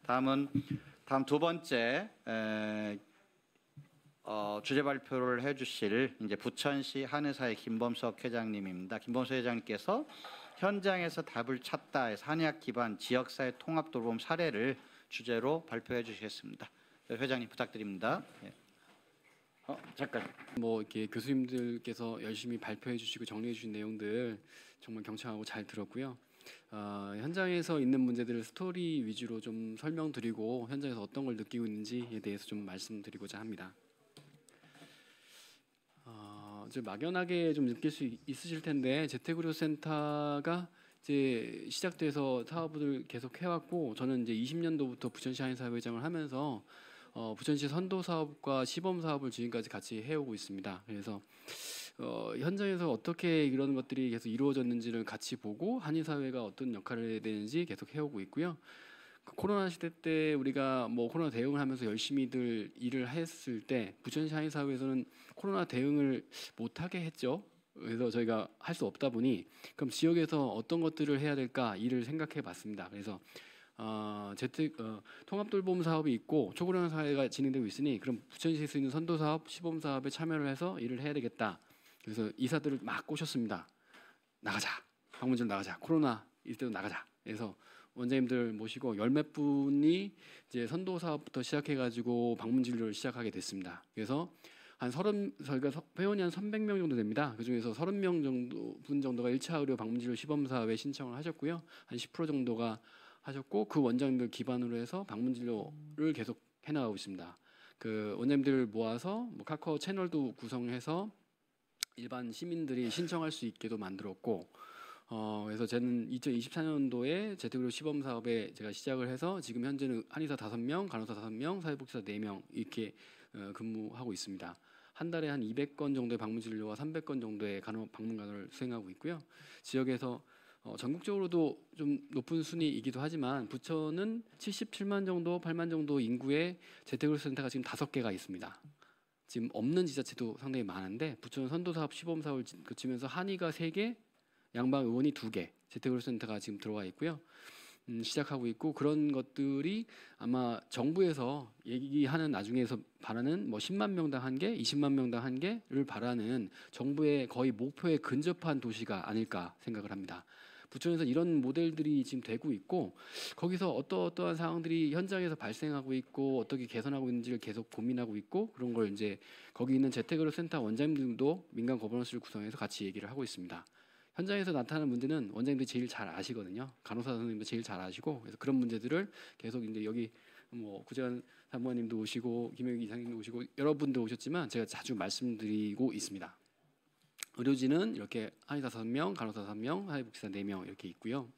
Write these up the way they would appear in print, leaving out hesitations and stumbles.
다음 두 번째 주제 발표를 해주실 이제 부천시 한의사의 김범석 회장님입니다. 김범석 회장님께서 현장에서 답을 찾다 해서 한의학 기반 지역사회 통합 돌봄 사례를 주제로 발표해 주시겠습니다. 회장님 부탁드립니다. 예. 잠깐. 이렇게 교수님들께서 열심히 발표해 주시고 정리해 주신 내용들 정말 경청하고 잘 들었고요. 현장에서 있는 문제들을 스토리 위주로 좀 설명드리고 현장에서 어떤 걸 느끼고 있는지에 대해서 좀 말씀드리고자 합니다. 이제 막연하게 좀 느낄 수 있으실 텐데 재택의료센터가 이제 시작돼서 사업을 계속 해왔고, 저는 이제 20년도부터 부천시 한의사회장을 하면서 부천시 선도 사업과 시범 사업을 지금까지 같이 해오고 있습니다. 그래서 현장에서 어떻게 이런 것들이 계속 이루어졌는지를 같이 보고 한의사회가 어떤 역할을 해야 되는지 계속 해오고 있고요. 코로나 시대 때 우리가 코로나 대응을 하면서 열심히들 일을 했을 때 부천시 한의사회에서는 코로나 대응을 못하게 했죠. 그래서 저희가 할 수 없다 보니 그럼 지역에서 어떤 것들을 해야 될까 일을 생각해 봤습니다. 그래서 통합돌봄 사업이 있고 초고령 사회가 진행되고 있으니 그럼 부천시에서 있는 선도 사업, 시범 사업에 참여를 해서 일을 해야 되겠다. 그래서 이사들을 막 꼬셨습니다. 나가자. 방문지로 나가자. 코로나 이때도 나가자. 그래서 원장님들 모시고 열몇 분이 이제 선도 사업부터 시작해가지고 방문 진료를 시작하게 됐습니다. 그래서 저희가 회원이 한 300명 정도 됩니다. 그 중에서 30명 정도가 1차 의료 방문 진료 시범 사업에 신청을 하셨고요. 한 10% 정도가 하셨고, 그 원장님들 기반으로 해서 방문 진료를 계속 해나가고 있습니다. 그 원장님들 모아서 카카오 채널도 구성해서 일반 시민들이 신청할 수 있게도 만들었고, 그래서 저는 2024년도에 재택의료 시범 사업에 제가 시작을 해서 지금 현재는 한의사 5명, 간호사 5명, 사회복지사 4명 이렇게 근무하고 있습니다. 한 달에 한 200건 정도의 방문 진료와 300건 정도의 방문 간호를 수행하고 있고요. 지역에서 전국적으로도 좀 높은 순위이기도 하지만 부천은 77만 정도, 8만 정도 인구의 재택의료 센터가 지금 5개가 있습니다. 지금 없는 지자체도 상당히 많은데 부천은 선도사업, 시범사업을 거치면서 한의가 3개, 양방의원이 2개, 재택의료센터가 지금 들어와 있고요. 시작하고 있고, 그런 것들이 아마 정부에서 얘기하는 나중에서 바라는 10만 명당 1개, 20만 명당 1개를 바라는 정부의 거의 목표에 근접한 도시가 아닐까 생각을 합니다. 부천에서 이런 모델들이 지금 되고 있고, 거기서 어떠한 상황들이 현장에서 발생하고 있고 어떻게 개선하고 있는지를 계속 고민하고 있고, 그런 걸 이제 거기 있는 재택의료센터 원장님들도 민간 거버넌스를 구성해서 같이 얘기를 하고 있습니다. 현장에서 나타나는 문제는 원장님들이 제일 잘 아시거든요. 간호사 선생님도 제일 잘 아시고, 그래서 그런 문제들을 계속 이제 여기 구재환 사무관님도 오시고 김영희 이사님도 오시고 여러분도 오셨지만 제가 자주 말씀드리고 있습니다. 의료진은 이렇게 한의사 5명, 간호사 3명, 사회복지사 4명 이렇게 있고요.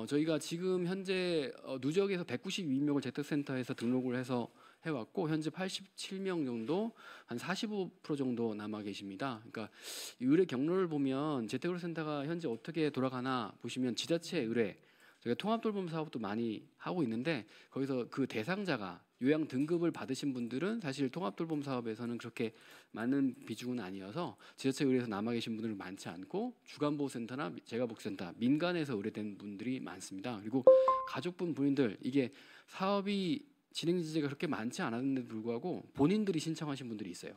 저희가 지금 현재 누적에서 192명을 재택센터에서 등록을 해서 해왔고, 현재 87명 정도, 한 45% 정도 남아 계십니다. 그러니까 의뢰 경로를 보면 재택의료센터가 현재 어떻게 돌아가나 보시면 지자체 의뢰, 저희가 통합돌봄 사업도 많이 하고 있는데 거기서 그 대상자가 요양 등급을 받으신 분들은 사실 통합돌봄 사업에서는 그렇게 많은 비중은 아니어서 지자체 의뢰에서 남아 계신 분들은 많지 않고, 주간보호센터나 재가복지센터, 민간에서 의뢰된 분들이 많습니다. 그리고 가족분 본인들, 이게 사업이 진행 지제가 그렇게 많지 않았는데도 불구하고 본인들이 신청하신 분들이 있어요.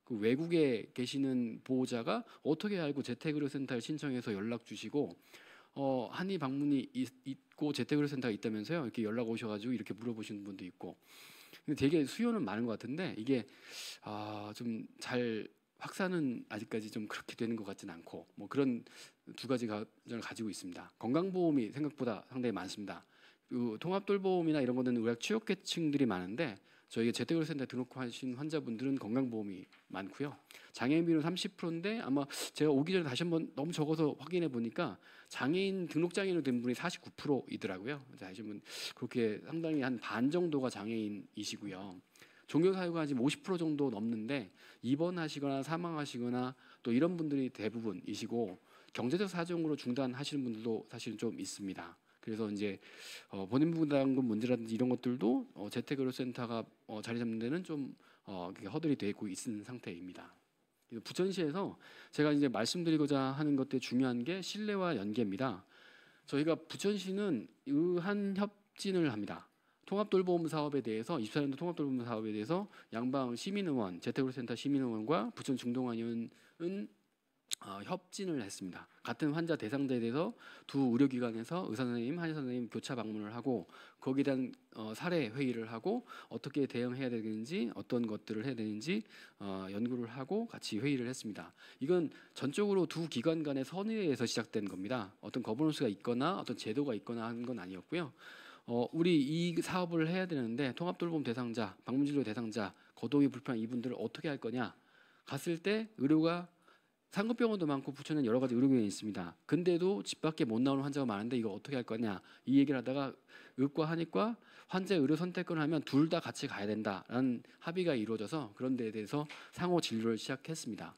그 외국에 계시는 보호자가 어떻게 알고 재택의료센터에 신청해서 연락 주시고, 한의 방문이 있고 재택의료센터가 있다면서요, 이렇게 연락 오셔가지고 이렇게 물어보시는 분도 있고. 근데 되게 수요는 많은 것 같은데 이게 좀 잘 확산은 아직까지 좀 그렇게 되는 것 같지는 않고, 그런 두 가지 과정을 가지고 있습니다. 건강보험이 생각보다 상당히 많습니다. 통합돌봄이나 이런 거는 우리가 취약계층들이 많은데 저희 재택의료센터에 등록하신 환자분들은 건강보험이 많고요. 장애인 비율은 30%인데 아마 제가 오기 전에 다시 한번 너무 적어서 확인해 보니까 장애인 등록장애인으로 된 분이 49%이더라고요. 아시면 그렇게 상당히 한 반 정도가 장애인이시고요. 종교사유가 지금 50% 정도 넘는데 입원하시거나 사망하시거나 또 이런 분들이 대부분이시고, 경제적 사정으로 중단하시는 분들도 사실은 좀 있습니다. 그래서 이제 본인부담금 문제라든지 이런 것들도 재택의료센터가 자리 잡는 데는 좀 허들이 되고 있는 상태입니다. 부천시에서 제가 이제 말씀드리고자 하는 것들 중요한 게 신뢰와 연계입니다. 저희가 부천시는 의한협 협진을 합니다. 통합돌봄 사업에 대해서 24년도 통합돌봄 사업에 대해서 양방 시민의원, 재택의료센터 시민의원과 부천 중동안의원은 협진을 했습니다. 같은 환자 대상자에 대해서 두 의료기관에서 의사 선생님, 한의사 선생님 교차 방문을 하고 거기에 대한 사례 회의를 하고 어떻게 대응해야 되는지 어떤 것들을 해야 되는지 연구를 하고 같이 회의를 했습니다. 이건 전적으로 두 기관 간의 선의에서 시작된 겁니다. 어떤 거버넌스가 있거나 어떤 제도가 있거나 하는 건 아니었고요. 우리 이 사업을 해야 되는데 통합돌봄 대상자, 방문진료 대상자, 거동이 불편한 이분들을 어떻게 할 거냐 갔을 때 의료가 상급병원도 많고 부천에는 여러 가지 의료기관이 있습니다. 근데도 집 밖에 못 나오는 환자가 많은데 이거 어떻게 할 거냐 이 얘기를 하다가 의과 한의과 환자의 의료 선택을 하면 둘 다 같이 가야 된다라는 합의가 이루어져서 그런 데에 대해서 상호 진료를 시작했습니다.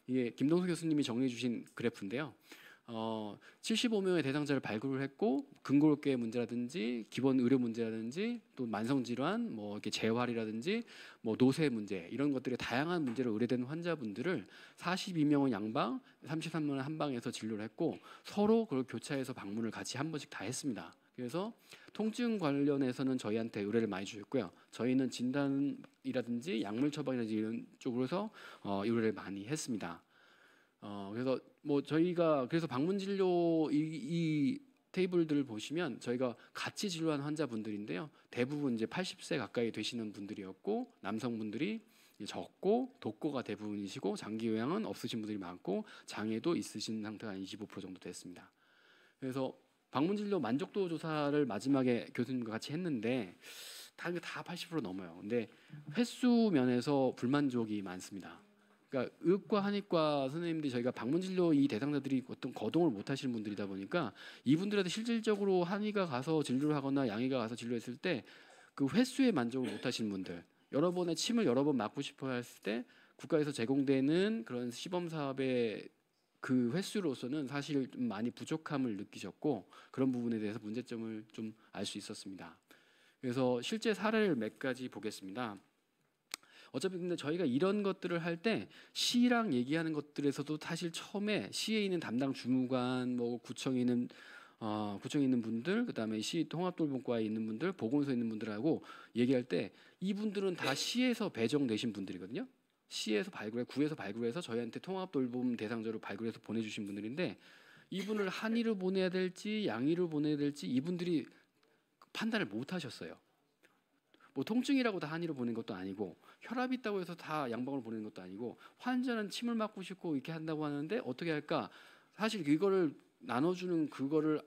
이게 김동수 교수님이 정리해 주신 그래프인데요. 75명의 대상자를 발굴을 했고 근골격계 문제라든지 기본 의료 문제라든지 또 만성 질환, 뭐 이렇게 재활이라든지 뭐 노쇠 문제 이런 것들이 다양한 문제로 의뢰된 환자분들을 42명은 양방, 33명은 한방에서 진료를 했고 서로 그걸 교차해서 방문을 같이 한 번씩 다 했습니다. 그래서 통증 관련해서는 저희한테 의뢰를 많이 주셨고요. 저희는 진단이라든지 약물 처방이라든지 이런 쪽으로서 의뢰를 많이 했습니다. 그래서 뭐 저희가 그래서 방문 진료 이 테이블들을 보시면 저희가 같이 진료한 환자분들인데요. 대부분 이제 80세 가까이 되시는 분들이었고 남성분들이 적고 독고가 대부분이시고 장기 요양은 없으신 분들이 많고 장애도 있으신 상태가 한 25% 정도 됐습니다. 그래서 방문 진료 만족도 조사를 마지막에 교수님과 같이 했는데 다 80% 넘어요. 근데 횟수 면에서 불만족이 많습니다. 그러니까 의과 한의과 선생님들이 저희가 방문 진료 이 대상자들이 어떤 거동을 못 하시는 분들이다 보니까 이분들한테 실질적으로 한의가 가서 진료를 하거나 양의가 가서 진료했을 때 그 횟수에 만족을 못 하시는 분들 여러 번의 침을 여러 번 맞고 싶어 했을 때 국가에서 제공되는 그런 시범 사업의 그 횟수로서는 사실 좀 많이 부족함을 느끼셨고 그런 부분에 대해서 문제점을 좀 알 수 있었습니다. 그래서 실제 사례를 몇 가지 보겠습니다. 어차피 근데 저희가 이런 것들을 할 때 시랑 얘기하는 것들에서도 사실 처음에 시에 있는 담당 주무관, 뭐 구청에 있는 분들, 그다음에 시 통합돌봄과에 있는 분들, 보건소에 있는 분들하고 얘기할 때 이분들은 다 시에서 배정되신 분들이거든요. 시에서 구에서 발굴해서 저희한테 통합돌봄 대상자로 발굴해서 보내주신 분들인데 이분을 한의로 보내야 될지 양의로 보내야 될지 이분들이 판단을 못 하셨어요. 뭐 통증이라고 다 한의로 보낸 것도 아니고 혈압이 있다고 해서 다 양방으로 보내는 것도 아니고 환자는 침을 맞고 싶고 이렇게 한다고 하는데 어떻게 할까? 사실 이거를 나눠주는 그거를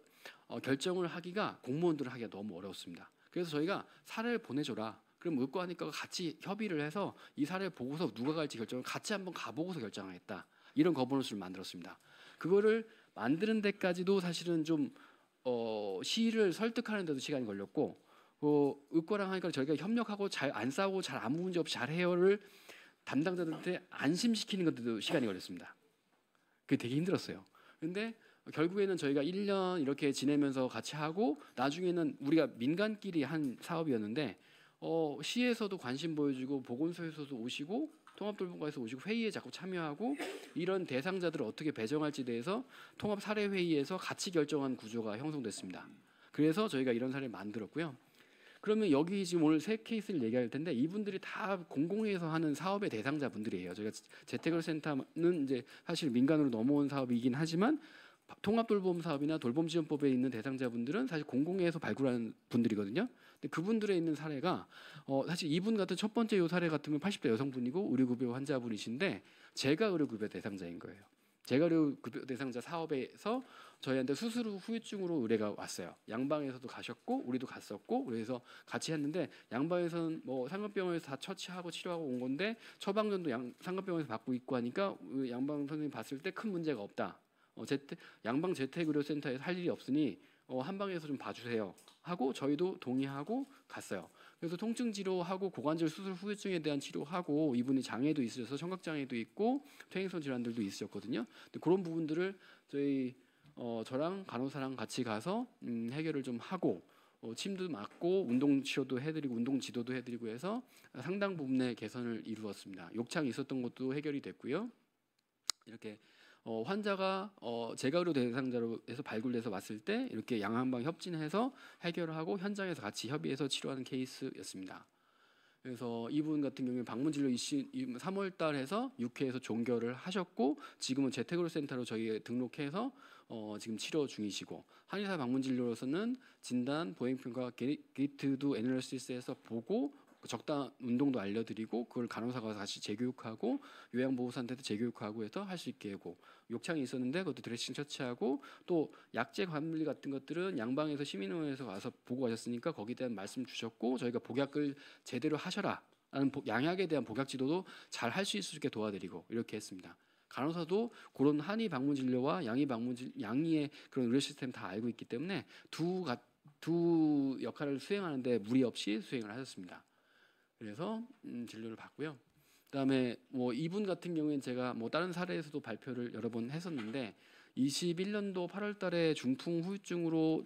결정을 하기가 공무원들을 하기가 너무 어렵습니다. 그래서 저희가 사례를 보내줘라. 그럼 의과 한의과가 같이 협의를 해서 이 사례를 보고서 누가 갈지 결정을 같이 한번 가보고서 결정하겠다. 이런 거버넌스를 만들었습니다. 그거를 만드는 데까지도 사실은 좀 시를 설득하는 데도 시간이 걸렸고 의과랑 하니까 저희가 협력하고 잘 안 싸우고 잘 아무 문제 없이 잘 해요를 담당자들한테 안심시키는 것도 시간이 걸렸습니다. 그게 되게 힘들었어요. 근데 결국에는 저희가 1년 이렇게 지내면서 같이 하고 나중에는 우리가 민간끼리 한 사업이었는데 시에서도 관심 보여주고 보건소에서도 오시고 통합돌봄과에서 오시고 회의에 자꾸 참여하고 이런 대상자들을 어떻게 배정할지에 대해서 통합 사례 회의에서 같이 결정한 구조가 형성됐습니다. 그래서 저희가 이런 사례를 만들었고요. 그러면 여기 지금 오늘 세 케이스를 얘기할 텐데 이분들이 다 공공에서 하는 사업의 대상자분들이에요. 저희가 재택의료센터는 이제 사실 민간으로 넘어온 사업이긴 하지만 통합돌봄 사업이나 돌봄지원법에 있는 대상자분들은 사실 공공에서 발굴하는 분들이거든요. 근데 그분들에 있는 사례가 사실 이분 같은 첫 번째 요 사례 같으면 80대 여성분이고 의료급여 환자분이신데 제가 의료급여 대상자인 거예요. 제가 의료급여 대상자 사업에서 저희한테 수술 후 후유증으로 의뢰가 왔어요. 양방에서도 가셨고 우리도 갔었고 그래서 같이 했는데 양방에서는 뭐 상급병원에서 다 처치하고 치료하고 온 건데 처방전도 상급병원에서 받고 있고 하니까 양방 선생님 봤을 때 큰 문제가 없다. 양방 재택의료센터에서 할 일이 없으니 한방에서 좀 봐주세요 하고 저희도 동의하고 갔어요. 그래서 통증 치료하고 고관절 수술 후유증에 대한 치료하고 이분이 장애도 있으셔서 청각장애도 있고 퇴행성 질환들도 있으셨거든요. 근데 그런 부분들을 저랑 간호사랑 같이 가서 해결을 좀 하고 침도 맞고 운동 치료도 해드리고 운동 지도도 해드리고 해서 상당 부분의 개선을 이루었습니다. 욕창이 있었던 것도 해결이 됐고요. 이렇게 환자가 재가 의료 대상자로 해서 발굴돼서 왔을 때 이렇게 양한방 협진해서 해결을 하고 현장에서 같이 협의해서 치료하는 케이스였습니다. 그래서 이분 같은 경우에 방문 진료 3월 달에서 6회에서 종결을 하셨고 지금은 재택의료센터로 저희에 등록해서 지금 치료 중이시고, 한의사 방문 진료로서는 진단, 보행평가, 게이트드 애널리시스에서 보고 적당 운동도 알려드리고 그걸 간호사가 다시 재교육하고 요양보호사한테도 재교육하고 해서 할 수 있게 하고, 욕창이 있었는데 그것도 드레싱 처치하고, 또 약제 관리 같은 것들은 양방에서 시민의원에서 와서 보고 가셨으니까 거기에 대한 말씀 주셨고 저희가 복약을 제대로 하셔라 라는 양약에 대한 복약 지도도 잘 할 수 있게 도와드리고 이렇게 했습니다. 간호사도 그런 한의 방문 진료와 양의의 그런 의료 시스템 다 알고 있기 때문에 두 역할을 수행하는데 무리 없이 수행을 하셨습니다. 그래서 진료를 받고요. 그다음에 뭐 이분 같은 경우에는 제가 뭐 다른 사례에서도 발표를 여러 번 했었는데 21년도 8월달에 중풍 후유증으로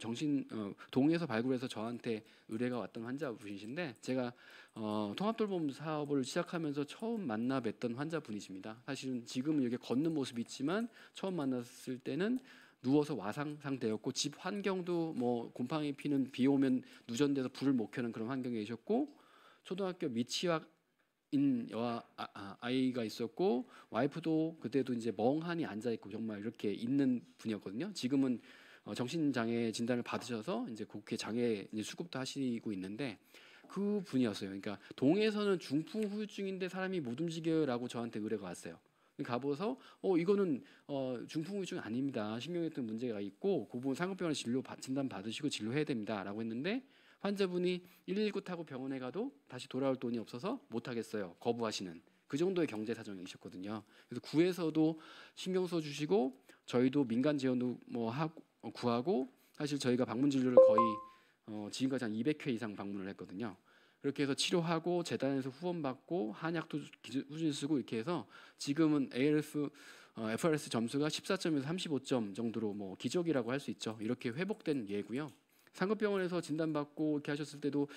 동에서 발굴해서 저한테 의뢰가 왔던 환자분이신데, 제가 통합돌봄 사업을 시작하면서 처음 만나 뵀던 환자분이십니다. 사실은 지금은 이렇게 걷는 모습이 있지만 처음 만났을 때는 누워서 와상 상태였고 집 환경도 뭐 곰팡이 피는 비 오면 누전돼서 불을 못 켜는 그런 환경에 계셨고, 초등학교 미취학인 아이가 있었고 와이프도 그때도 이제 멍하니 앉아 있고 정말 이렇게 있는 분이었거든요. 지금은 정신장애 진단을 받으셔서 이제 국회 장애 이제 수급도 하시고 있는데 그 분이었어요. 그러니까 동에서는 중풍 후유증인데 사람이 못 움직여요라고 저한테 의뢰가 왔어요. 가보서 이거는 중풍 후유증 아닙니다. 신경계통 문제가 있고 그 부분 상급병원 진단 받으시고 진료해야 됩니다라고 했는데, 환자분이 119 타고 병원에 가도 다시 돌아올 돈이 없어서 못 하겠어요. 거부하시는 그 정도의 경제 사정이셨거든요. 그래서 구에서도 신경 써 주시고 저희도 민간 지원도 구하고, 사실 저희가 방문 진료를 거의 지금까지 한 200회 이상 방문을 했거든요. 그렇게 해서 치료하고 재단에서 후원받고 한약도 꾸준히 쓰고 이렇게 해서 지금은 FRS 점수가 14점에서 35점 정도로 뭐 기적이라고 할 수 있죠. 이렇게 회복된 예고요. 상급병원에서 진단받고 이렇게 하셨을 때도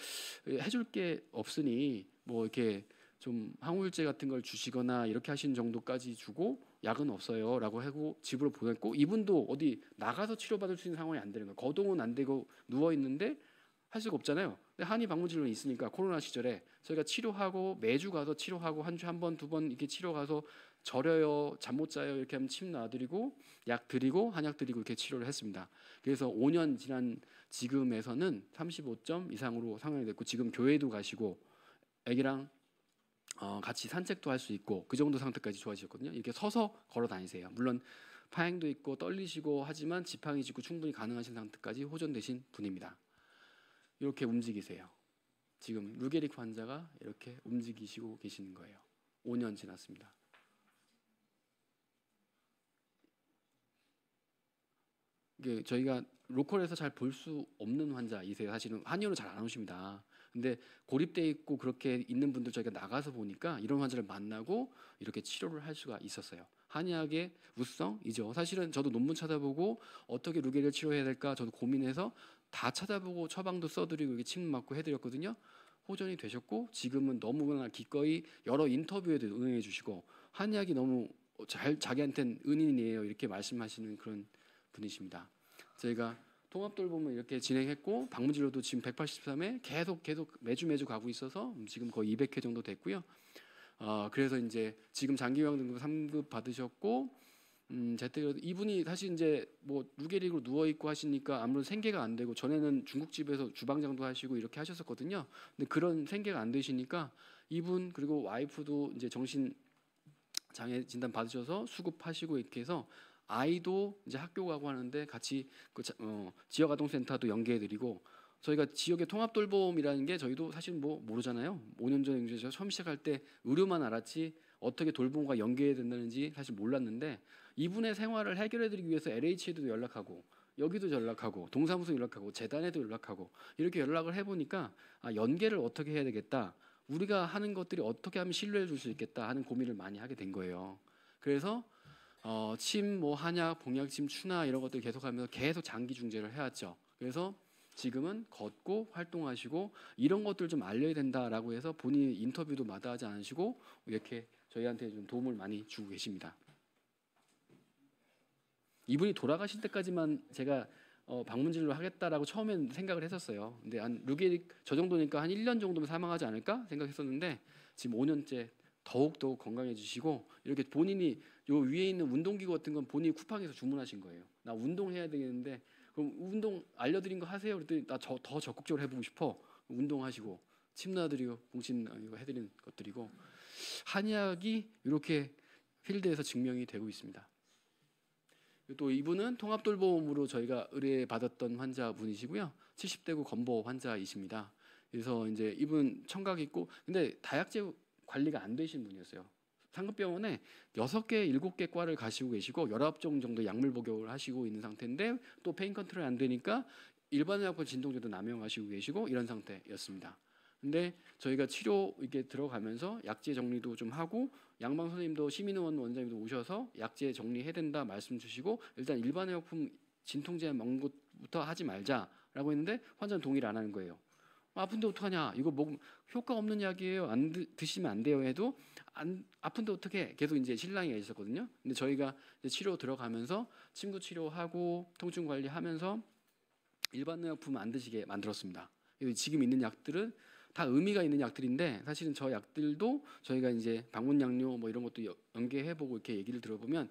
해줄 게 없으니 뭐 이렇게 좀 항우울제 같은 걸 주시거나 이렇게 하신 정도까지 주고 약은 없어요라고 하고 집으로 보냈고, 이분도 어디 나가서 치료받을 수 있는 상황이 안 되는 거예요. 거동은 안 되고 누워 있는데 할 수가 없잖아요. 근데 한의 방문 진료는 있으니까 코로나 시절에 저희가 치료하고 매주 가서 치료하고 한 주에 한 번, 두 번 이렇게 치료 가서 절여요, 잠 못 자요 이렇게 하면 침 놔드리고 약 드리고 한약 드리고 이렇게 치료를 했습니다. 그래서 5년 지난 지금에서는 35점 이상으로 상향이 됐고 지금 교회도 가시고 애기랑 같이 산책도 할 수 있고 그 정도 상태까지 좋아지셨거든요. 이렇게 서서 걸어 다니세요. 물론 파행도 있고 떨리시고 하지만 지팡이 짚고 충분히 가능하신 상태까지 호전되신 분입니다. 이렇게 움직이세요. 지금 루게릭 환자가 이렇게 움직이시고 계시는 거예요. 5년 지났습니다. 이게 저희가 로컬에서 잘 볼 수 없는 환자이세요. 사실은 한의원은 잘 안 오십니다. 근데 고립돼 있고 그렇게 있는 분들 저희가 나가서 보니까 이런 환자를 만나고 이렇게 치료를 할 수가 있었어요. 한의학의 우수성이죠. 사실은 저도 논문 찾아보고 어떻게 루게릭을 치료해야 될까 저도 고민해서 다 찾아보고 처방도 써드리고 이렇게 침 맞고 해드렸거든요. 호전이 되셨고 지금은 너무나 기꺼이 여러 인터뷰에도 응해 주시고 한의학이 너무 자기한테는 은인이에요 이렇게 말씀하시는 그런 분이십니다. 저희가 통합돌봄을 이렇게 진행했고 방문진료도 지금 183회 계속 매주 가고 있어서 지금 거의 200회 정도 됐고요. 그래서 이제 지금 장기요양 등급 3급 받으셨고 재택 이분이 사실 이제 뭐 루게릭으로 누워 있고 하시니까 아무래도 생계가 안 되고 전에는 중국집에서 주방장도 하시고 이렇게 하셨었거든요. 근데 그런 생계가 안 되시니까 이분 그리고 와이프도 이제 정신 장애 진단 받으셔서 수급하시고 이렇게 해서 아이도 이제 학교 가고 하는데 같이 그 지역 아동센터도 연계해드리고 저희가 지역의 통합돌봄이라는 게 저희도 사실 뭐 모르잖아요. 5년 전에 이제 처음 시작할 때 의료만 알았지 어떻게 돌봄과 연계해야 된다는지 사실 몰랐는데 이분의 생활을 해결해드리기 위해서 LH에도 연락하고 여기도 연락하고 동사무소 연락하고 재단에도 연락하고 이렇게 연락을 해보니까 연계를 어떻게 해야 되겠다. 우리가 하는 것들이 어떻게 하면 신뢰해 줄 수 있겠다 하는 고민을 많이 하게 된 거예요. 그래서 침, 한약, 봉약침, 추나 이런 것들 계속하면서 계속 장기 중재를 해왔죠. 그래서 지금은 걷고 활동하시고 이런 것들 좀 알려야 된다라고 해서 본인이 인터뷰도 마다하지 않으시고 이렇게 저희한테 좀 도움을 많이 주고 계십니다. 이분이 돌아가실 때까지만 제가 방문 진료를 하겠다라고 처음엔 생각을 했었어요. 근데 한 루게릭 저 정도니까 한 1년 정도면 사망하지 않을까 생각했었는데 지금 5년째 더욱 건강해지시고 이렇게 본인이 요 위에 있는 운동기구 같은 건 본인이 쿠팡에서 주문하신 거예요. 나 운동해야 되겠는데 그럼 운동 알려드린 거 하세요. 그랬더니 나 더 적극적으로 해보고 싶어. 운동하시고 침 놔드리고 공신 이거 해드린 것들이고 한의학이 이렇게 필드에서 증명이 되고 있습니다. 또 이분은 통합돌봄으로 저희가 의뢰받았던 환자분이시고요. 70대구 건보 환자이십니다. 그래서 이제 이분 청각 있고 근데 다약제 관리가 안 되신 분이었어요. 상급병원에 6개, 7개 과를 가시고 계시고 19종 정도 약물 복용을 하시고 있는 상태인데 또 페인 컨트롤이 안 되니까 일반의약품 진통제도 남용하시고 계시고 이런 상태였습니다. 근데 저희가 치료 이렇게 들어가면서 약제 정리도 좀 하고 양방 선생님도 시민의원 원장님도 오셔서 약제 정리해야 된다 말씀 주시고 일단 일반의약품 진통제 먹는 것부터 하지 말자라고 했는데 환자는 동의를 안 하는 거예요. 아픈데 어떡하냐? 이거 뭐 효과 없는 약이에요. 드시면 안 돼요. 해도 아픈데 어떻게? 계속 이제 실랑이가 있었거든요. 근데 저희가 이제 치료 들어가면서 침구 치료하고 통증 관리하면서 일반의약품 안 드시게 만들었습니다. 지금 있는 약들은 다 의미가 있는 약들인데 사실은 저 약들도 저희가 이제 방문 양료 뭐 이런 것도 연계해보고 이렇게 얘기를 들어보면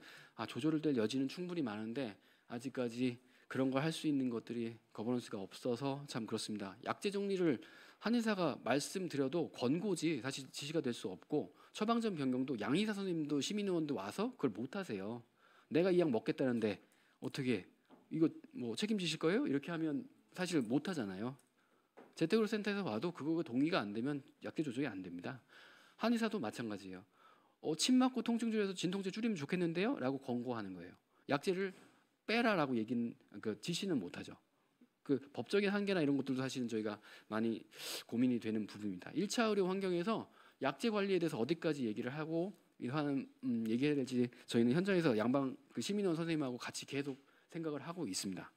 조절을 될 여지는 충분히 많은데 아직까지 그런 걸 할 수 있는 것들이 거버넌스가 없어서 참 그렇습니다. 약제 정리를 한의사가 말씀드려도 권고지 사실 지시가 될 수 없고 처방전 변경도 양의사 선생님도 시민의원도 와서 그걸 못 하세요. 내가 이 약 먹겠다는데 어떻게 이거 뭐 책임지실 거예요? 이렇게 하면 사실 못 하잖아요. 재택의료 센터에서 와도 그거 동의가 안 되면 약제 조정이 안 됩니다. 한의사도 마찬가지예요. 침 맞고 통증 줄여서 진통제 줄이면 좋겠는데요? 라고 권고하는 거예요. 약제를 빼라라고 지시는 못하죠. 그 법적인 한계나 이런 것들도 사실은 저희가 많이 고민이 되는 부분입니다. 1차 의료 환경에서 약제 관리에 대해서 어디까지 얘기를 하고 얘기해야 될지 저희는 현장에서 양방 시민의원 선생님하고 같이 계속 생각을 하고 있습니다.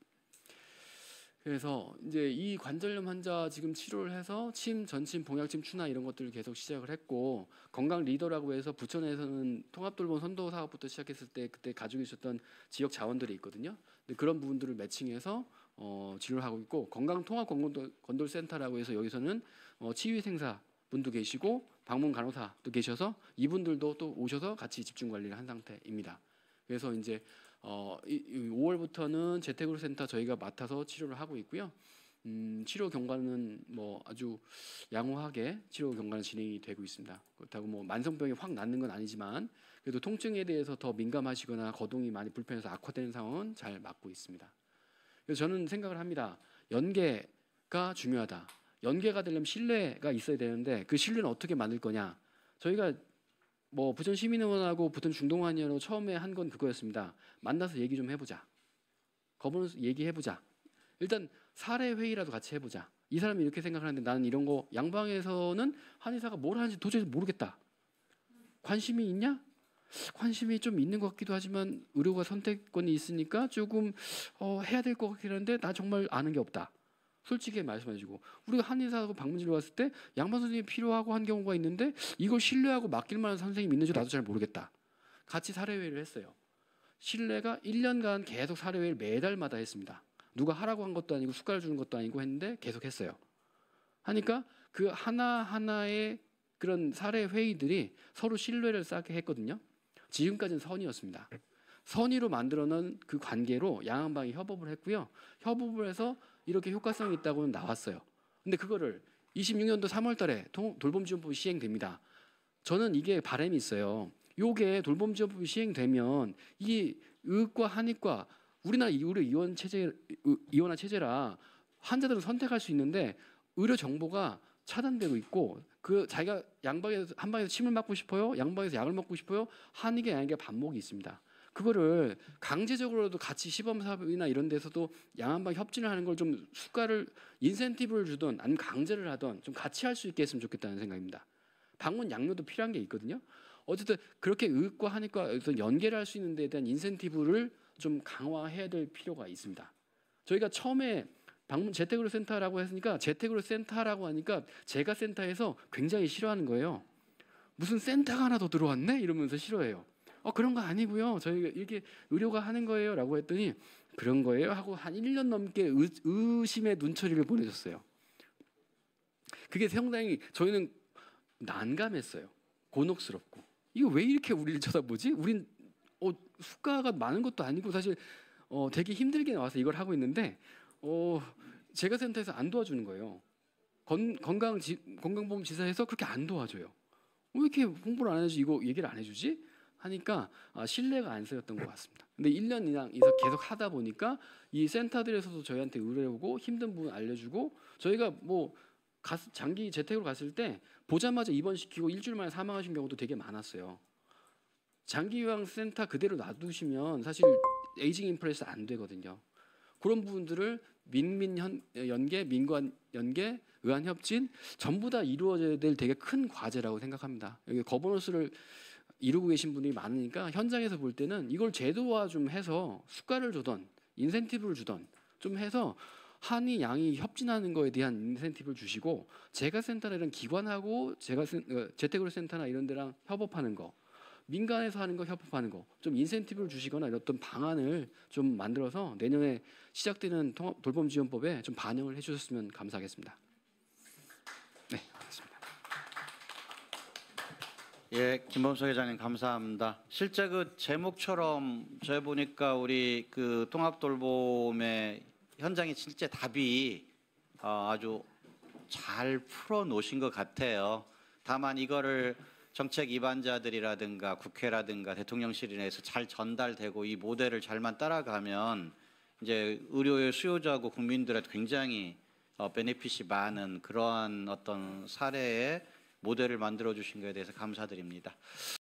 그래서 이제 이 관절염 환자 지금 치료를 해서 침, 전침, 봉약침, 추나 이런 것들을 계속 시작을 했고 건강 리더라고 해서 부천에서는 통합돌봄 선도 사업부터 시작했을 때 그때 가지고 있었던 지역 자원들이 있거든요. 근데 그런 부분들을 매칭해서 진료를 하고 있고 건강 통합 건돌 센터라고 해서 여기서는 치유생사 분도 계시고 방문 간호사도 계셔서 이분들도 또 오셔서 같이 집중 관리를 한 상태입니다. 그래서 이제 5월부터는 재택의료 센터 저희가 맡아서 치료를 하고 있고요. 치료 경과는 뭐 아주 양호하게 치료 경과는 진행이 되고 있습니다. 그렇다고 뭐 만성병이 확 낫는 건 아니지만 그래도 통증에 대해서 더 민감하시거나 거동이 많이 불편해서 악화되는 상황은 잘 막고 있습니다. 그래서 저는 생각을 합니다. 연계가 중요하다. 연계가 되려면 신뢰가 있어야 되는데 그 신뢰는 어떻게 만들 거냐? 저희가 뭐 부천 시민의원하고 부천 중동한의원하고 처음에 한 건 그거였습니다. 만나서 얘기 좀 해보자. 거버넌스 얘기해보자. 일단 사례 회의라도 같이 해보자. 이 사람이 이렇게 생각하는데 나는 이런 거 양방에서는 한의사가 뭘 하는지 도저히 모르겠다. 관심이 있냐? 관심이 좀 있는 것 같기도 하지만 의료가 선택권이 있으니까 조금 해야 될 것 같긴 한데 나 정말 아는 게 없다. 솔직히 말씀해주고 우리가 한의사하고 방문진료 왔을 때 양반 선생님이 필요하고 한 경우가 있는데 이걸 신뢰하고 맡길 만한 선생님이 있는지 나도 잘 모르겠다. 같이 사례회의를 했어요. 신뢰가 1년간 계속 사례회의를 매달마다 했습니다. 누가 하라고 한 것도 아니고 숟가락 주는 것도 아니고 했는데 계속 했어요. 하니까 그 하나하나의 그런 사례회의들이 서로 신뢰를 쌓게 했거든요. 지금까지는 선의였습니다. 선의로 만들어놓은 그 관계로 양한방이 협업을 했고요. 협업을 해서 이렇게 효과성이 있다고는 나왔어요. 근데 그거를 26년도 3월 달에 돌봄지원법이 시행됩니다. 저는 이게 바람이 있어요. 요게 돌봄지원법이 시행되면 이 의과 한의과 우리나라 의료 이원화 체제라 환자들은 선택할 수 있는데 의료 정보가 차단되고 있고 그 자기가 양방에서 한방에서 침을 맞고 싶어요. 양방에서 약을 먹고 싶어요. 한의계 양의계 반목이 있습니다. 그거를 강제적으로도 같이 시범 사업이나 이런 데서도 양한방 협진을 하는 걸 좀 수가를 인센티브를 주던 아니면 강제를 하던 좀 같이 할 수 있게 했으면 좋겠다는 생각입니다. 방문 양료도 필요한 게 있거든요. 어쨌든 그렇게 의과 한의과 연계를 할 수 있는 데에 대한 인센티브를 좀 강화해야 될 필요가 있습니다. 저희가 처음에 방문 재택의료 센터라고 했으니까 재택의료 센터라고 하니까 제가 센터에서 굉장히 싫어하는 거예요. 무슨 센터가 하나 더 들어왔네? 이러면서 싫어해요. 그런 거 아니고요. 저희가 이렇게 의료가 하는 거예요라고 했더니 그런 거예요 하고 한 1년 넘게 의심의 눈초리를 보내줬어요. 그게 상당히 저희는 난감했어요. 곤혹스럽고 이거 왜 이렇게 우리를 쳐다보지? 우린 수가가 많은 것도 아니고 사실 되게 힘들게 나와서 이걸 하고 있는데 재가센터에서 안 도와주는 거예요. 건강보험지사에서 그렇게 안 도와줘요. 왜 이렇게 홍보를 안 해주지? 이거 얘기를 안 해주지? 하니까 신뢰가 안 쌓였던 것 같습니다. 근데 1년 이상 계속 하다 보니까 이 센터들에서도 저희한테 의뢰오고 힘든 부분 알려주고 저희가 뭐 장기 재택으로 갔을 때 보자마자 입원시키고 일주일 만에 사망하신 경우도 되게 많았어요. 장기 요양 센터 그대로 놔두시면 사실 에이징 인플레이스 안 되거든요. 그런 부분들을 민민 연계, 민관 연계, 의안 협진 전부 다 이루어져야 될 되게 큰 과제라고 생각합니다. 여기 거버넌스를 이루고 계신 분이 많으니까 현장에서 볼 때는 이걸 제도화 좀 해서 수가를 주던 인센티브를 주던 좀 해서 한이 양이 협진하는 거에 대한 인센티브를 주시고 재가센터나 이런 기관하고 재택의료 센터나 이런 데랑 협업하는 거 민간에서 하는 거 협업하는 거 좀 인센티브를 주시거나 이런 어떤 방안을 좀 만들어서 내년에 시작되는 돌봄지원법에 좀 반영을 해주셨으면 감사하겠습니다. 네, 알겠습니다. 예, 김범석 회장님 감사합니다. 실제 그 제목처럼 저희 보니까 우리 그 통합돌봄의 현장의 실제 답이 아주 잘 풀어 놓으신 것 같아요. 다만 이거를 정책 입안자들이라든가 국회라든가 대통령실 내에서 잘 전달되고 이 모델을 잘만 따라가면 이제 의료의 수요자고 국민들한테 굉장히 베네핏이 많은 그러한 어떤 사례의 모델을 만들어 주신 것에 대해서 감사드립니다.